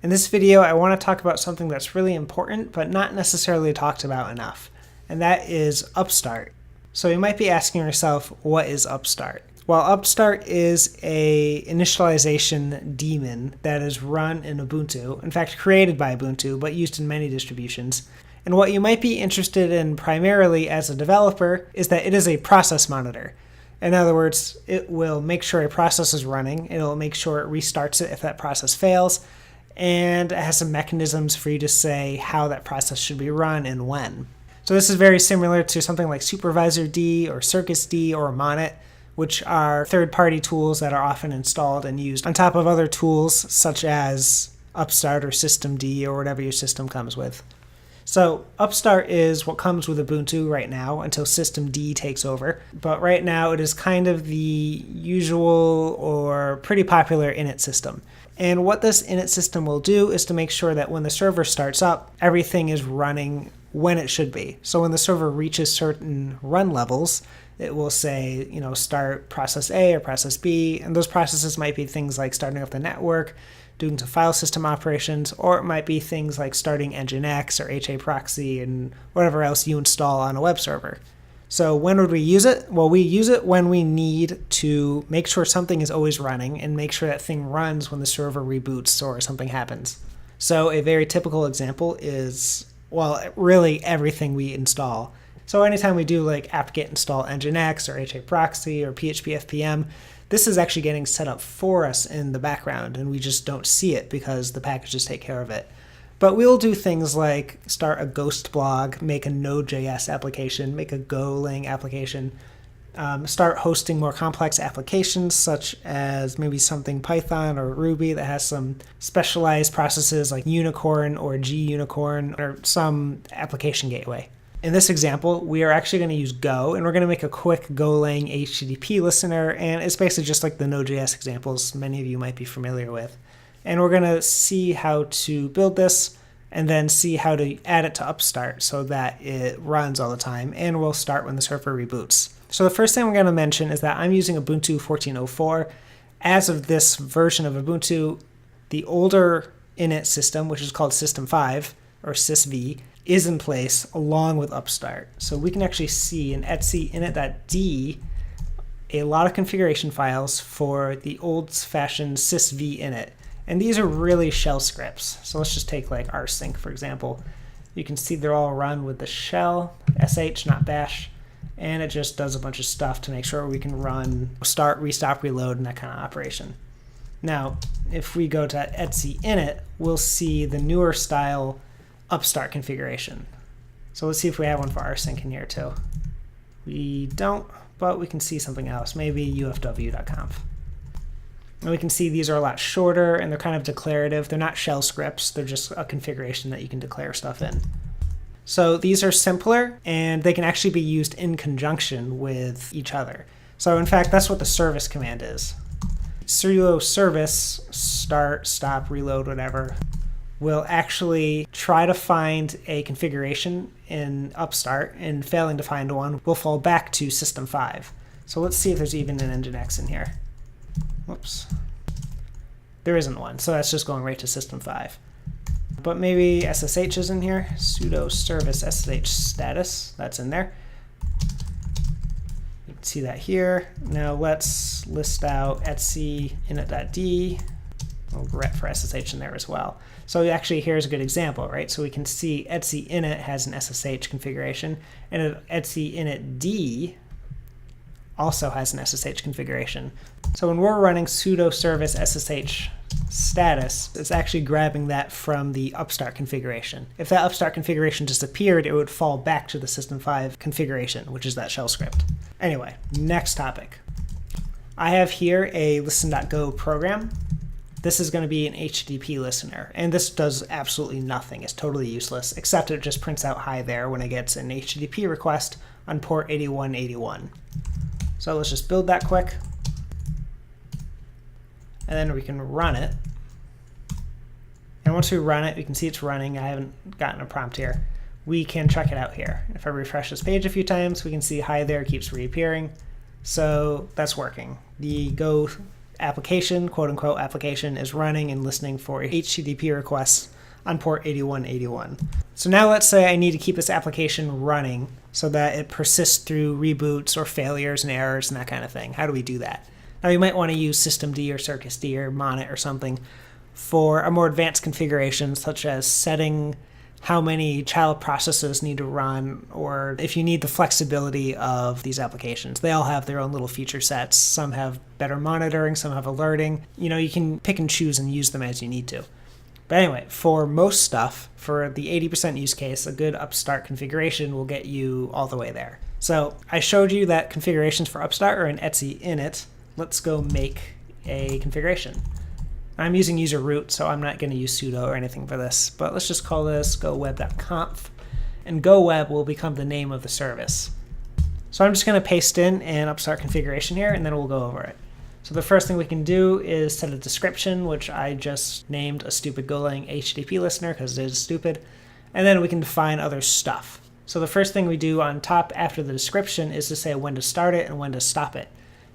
In this video, I want to talk about something that's really important, but not necessarily talked about enough, and that is Upstart. So you might be asking yourself, what is Upstart? Well, Upstart is a initialization daemon that is run in Ubuntu, in fact created by Ubuntu, but used in many distributions. And what you might be interested in primarily as a developer is that it is a process monitor. In other words, it will make sure a process is running, it'll make sure it restarts it if that process fails, and it has some mechanisms for you to say how that process should be run and when. So this is very similar to something like Supervisor D or Circus D or Monet, which are third-party tools that are often installed and used on top of other tools such as Upstart or Systemd or whatever your system comes with. So Upstart is what comes with Ubuntu right now until Systemd takes over. But right now it is kind of the usual or pretty popular init system. And what this init system will do is to make sure that when the server starts up, everything is running when it should be. So when the server reaches certain run levels, it will say, start process A or process B. And those processes might be things like starting up the network, doing some file system operations, or it might be things like starting Nginx or HAProxy and whatever else you install on a web server. So when would we use it? Well, we use it when we need to make sure something is always running and make sure that thing runs when the server reboots or something happens. So a very typical example is, really everything we install. So anytime we do like apt-get install Nginx or HAProxy or PHP FPM, this is actually getting set up for us in the background, and we just don't see it because the packages take care of it. But we'll do things like start a Ghost blog, make a Node.js application, make a Golang application, start hosting more complex applications such as maybe something Python or Ruby that has some specialized processes like Unicorn or GUnicorn or some application gateway. In this example, we are actually going to use Go, and we're going to make a quick Golang HTTP listener, and it's basically just like the Node.js examples many of you might be familiar with. And we're going to see how to build this and then see how to add it to Upstart so that it runs all the time and will start when the server reboots. So the first thing we're going to mention is that I'm using Ubuntu 14.04. As of this version of Ubuntu, the older init system, which is called System 5 or sysv, is in place along with Upstart. So we can actually see in etc init.d a lot of configuration files for the old-fashioned sysv init. And these are really shell scripts. So let's just take like rsync, for example. You can see they're all run with the shell, sh, not bash. And it just does a bunch of stuff to make sure we can run start, restop, reload, and that kind of operation. Now, if we go to etc init, we'll see the newer style Upstart configuration. So let's see if we have one for rsync in here too. We don't, but we can see something else, maybe ufw.conf. And we can see these are a lot shorter and they're kind of declarative. They're not shell scripts, they're just a configuration that you can declare stuff in. So these are simpler and they can actually be used in conjunction with each other. So in fact, that's what the service command is. Sudo service start, stop, reload, whatever, will actually try to find a configuration in Upstart, and failing to find one, we'll fall back to System 5. So let's see if there's even an Nginx in here. Whoops. There isn't one, so that's just going right to System 5. But maybe SSH is in here. Sudo service SSH status, that's in there. You can see that here. Now let's list out etc init.d. We'll grep for SSH in there as well. So actually here's a good example, right? So we can see etc init has an SSH configuration, and etc initd also has an SSH configuration. So when we're running sudo service SSH status, it's actually grabbing that from the Upstart configuration. If that Upstart configuration disappeared, it would fall back to the System 5 configuration, which is that shell script. Anyway, next topic. I have here a listen.go program. This is going to be an HTTP listener, and this does absolutely nothing. It's totally useless, except it just prints out hi there when it gets an HTTP request on port 8181. So let's just build that quick, and then we can run it. And once we run it, we can see it's running. I haven't gotten a prompt here. We can check it out here. If I refresh this page a few times, we can see hi there keeps reappearing. So that's working. The Go application, quote unquote application, is running and listening for HTTP requests on port 8181. So now let's say I need to keep this application running so that it persists through reboots or failures and errors and that kind of thing. How do we do that? Now you might want to use systemd or circusd or monet or something for a more advanced configuration, such as setting how many child processes need to run, or if you need the flexibility of these applications. They all have their own little feature sets. Some have better monitoring, some have alerting. You can pick and choose and use them as you need to. But anyway, for most stuff, for the 80% use case, a good Upstart configuration will get you all the way there. So I showed you that configurations for Upstart are in etc init. Let's go make a configuration. I'm using user root, so I'm not going to use sudo or anything for this, but let's just call this goweb.conf, and goweb will become the name of the service. So I'm just going to paste in an Upstart configuration here, and then we'll go over it. So the first thing we can do is set a description, which I just named a stupid Golang HTTP listener because it is stupid, and then we can define other stuff. So the first thing we do on top after the description is to say when to start it and when to stop it.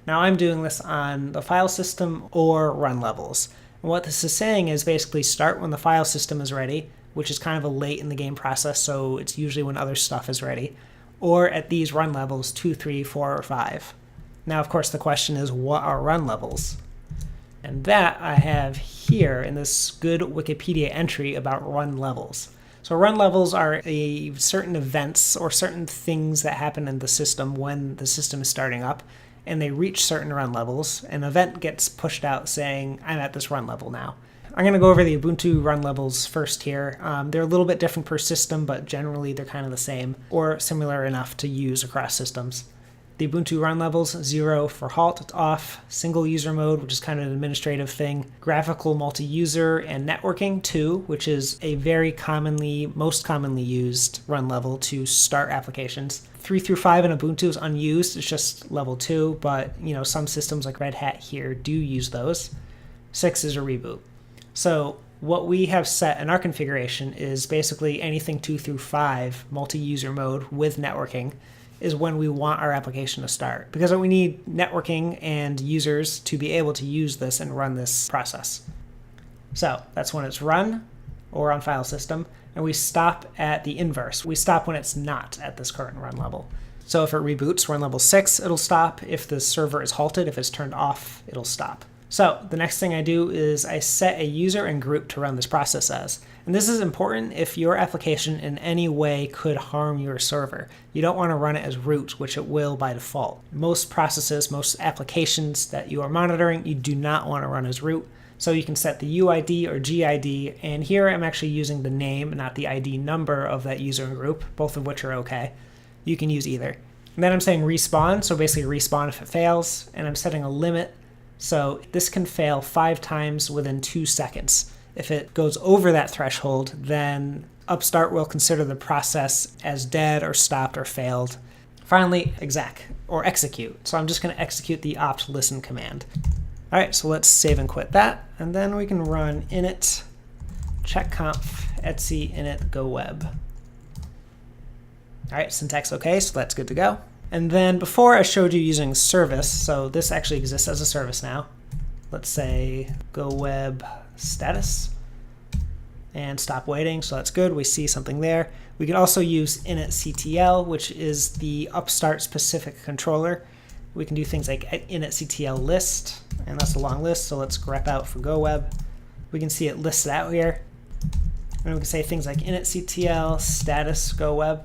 Now I'm doing this on the file system or run levels. And what this is saying is basically start when the file system is ready, which is kind of a late in the game process, so it's usually when other stuff is ready, or at these run levels 2, 3, 4, or 5. Now, of course, the question is, what are run levels? And that I have here in this good Wikipedia entry about run levels. So run levels are certain events or certain things that happen in the system when the system is starting up, and they reach certain run levels. An event gets pushed out saying, I'm at this run level now. I'm going to go over the Ubuntu run levels first here. They're a little bit different per system, but generally they're kind of the same or similar enough to use across systems. The Ubuntu run levels, 0 for halt, off, single user mode, which is kind of an administrative thing, graphical multi-user, and networking, 2, which is a most commonly used run level to start applications. 3 through 5 in Ubuntu is unused, it's just level 2, but some systems like Red Hat here do use those. 6 is a reboot. So what we have set in our configuration is basically anything 2 through 5, multi-user mode with networking, is when we want our application to start, because we need networking and users to be able to use this and run this process. So that's when it's run or on file system, and we stop at the inverse. We stop when it's not at this current run level. So if it reboots run level 6, it'll stop. If the server is halted, if it's turned off, it'll stop. So the next thing I do is I set a user and group to run this process as. And this is important if your application in any way could harm your server. You don't want to run it as root, which it will by default. Most processes, most applications that you are monitoring, you do not want to run as root. So you can set the UID or GID, and here I'm actually using the name, not the ID number of that user and group, both of which are okay. You can use either. And then I'm saying respawn, so basically respawn if it fails, and I'm setting a limit. So this can fail 5 times within 2 seconds. If it goes over that threshold, then Upstart will consider the process as dead or stopped or failed. Finally, exec or execute. So I'm just going to execute the opt listen command. All right, so let's save and quit that, and then we can run init checkconf etc init goweb. All right, syntax okay, so that's good to go. And then before I showed you using service, so this actually exists as a service now. Let's say goweb status and stop waiting, so that's good. We see something there. We could also use initctl, which is the Upstart specific controller. We can do things like initctl list, and that's a long list, so let's grep out for goweb. We can see it listed out here. And we can say things like initctl status goweb.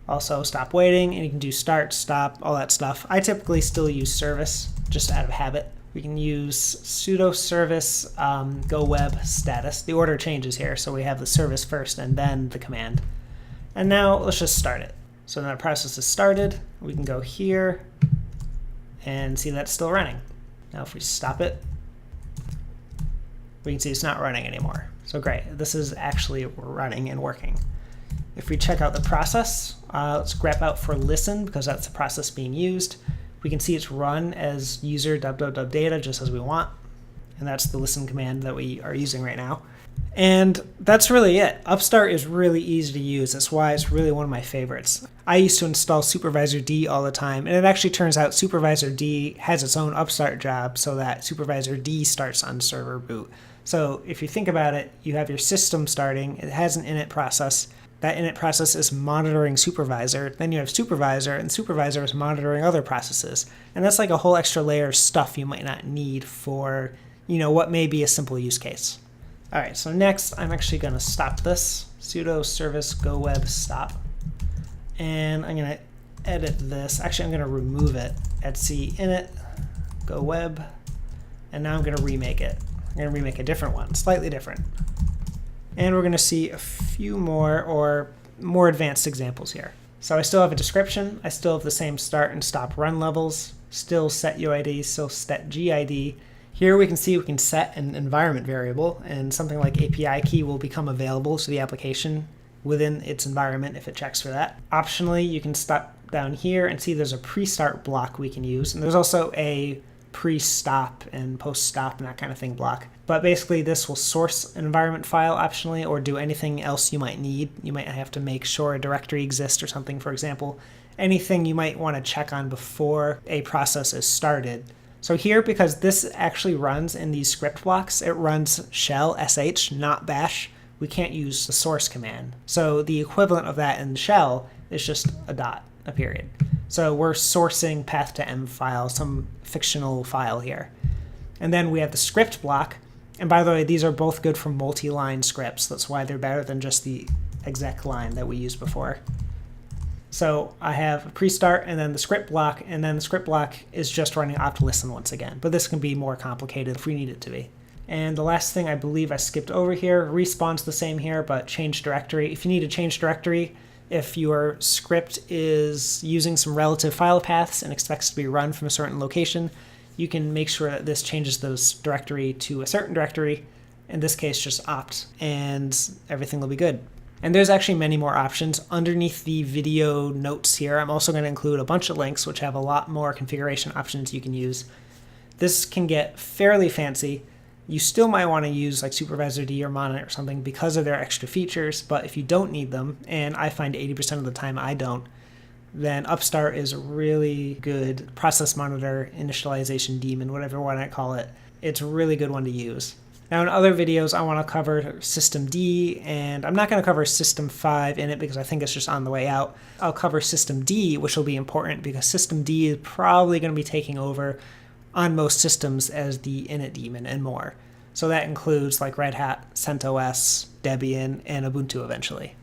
Also stop waiting, and you can do start, stop, all that stuff. I typically still use service, just out of habit. We can use sudo service goweb status. The order changes here, so we have the service first and then the command. And now let's just start it. So now the process is started. We can go here and see that's still running. Now if we stop it, we can see it's not running anymore. So great, this is actually running and working. If we check out the process, let's grep out for listen because that's the process being used. We can see it's run as user www data just as we want. and that's the listen command that we are using right now. And that's really it. Upstart is really easy to use. That's why it's really one of my favorites. I used to install Supervisor D all the time, and it actually turns out Supervisor D has its own Upstart job so that Supervisor D starts on server boot. So if you think about it, you have your system starting, it has an init process. That init process is monitoring supervisor. Then you have supervisor, and supervisor is monitoring other processes. And that's like a whole extra layer of stuff you might not need for, what may be a simple use case. All right, so next I'm actually going to stop this. Sudo service go web stop. And I'm going to edit this. Actually, I'm going to remove it. etc init go web. And now I'm going to remake it. I'm going to remake a different one, slightly different. And we're going to see a few more advanced examples here. So I still have a description. I still have the same start and stop run levels. Still set UID, still set GID. Here we can see we can set an environment variable, and something like API key will become available to the application within its environment if it checks for that. Optionally, you can stop down here and see there's a pre-start block we can use. And there's also a pre-stop and post-stop and that kind of thing block. But basically this will source an environment file optionally or do anything else you might need. You might have to make sure a directory exists or something, for example. Anything you might want to check on before a process is started. So here, because this actually runs in these script blocks, it runs shell sh, not bash. We can't use the source command. So the equivalent of that in shell is just a dot, a period. So we're sourcing path to M file, some fictional file here. And then we have the script block. And by the way, these are both good for multi-line scripts. That's why they're better than just the exec line that we used before. So I have a pre-start and then the script block, and then the script block is just running opt-listen once again. But this can be more complicated if we need it to be. And the last thing I believe I skipped over here, respawn's the same here, but change directory. If you need to change directory, if your script is using some relative file paths and expects to be run from a certain location, you can make sure that this changes this directory to a certain directory. In this case, just opt, and everything will be good. And there's actually many more options. Underneath the video notes here, I'm also going to include a bunch of links which have a lot more configuration options you can use. This can get fairly fancy. You still might want to use like Supervisor D or Monitor or something because of their extra features, but if you don't need them, and I find 80% of the time I don't, then Upstart is a really good process monitor, initialization daemon, whatever you want to call it. It's a really good one to use. Now in other videos, I want to cover System D, and I'm not going to cover System 5 in it because I think it's just on the way out. I'll cover System D, which will be important because System D is probably going to be taking over on most systems as the init daemon and more. So that includes like Red Hat, CentOS, Debian, and Ubuntu eventually.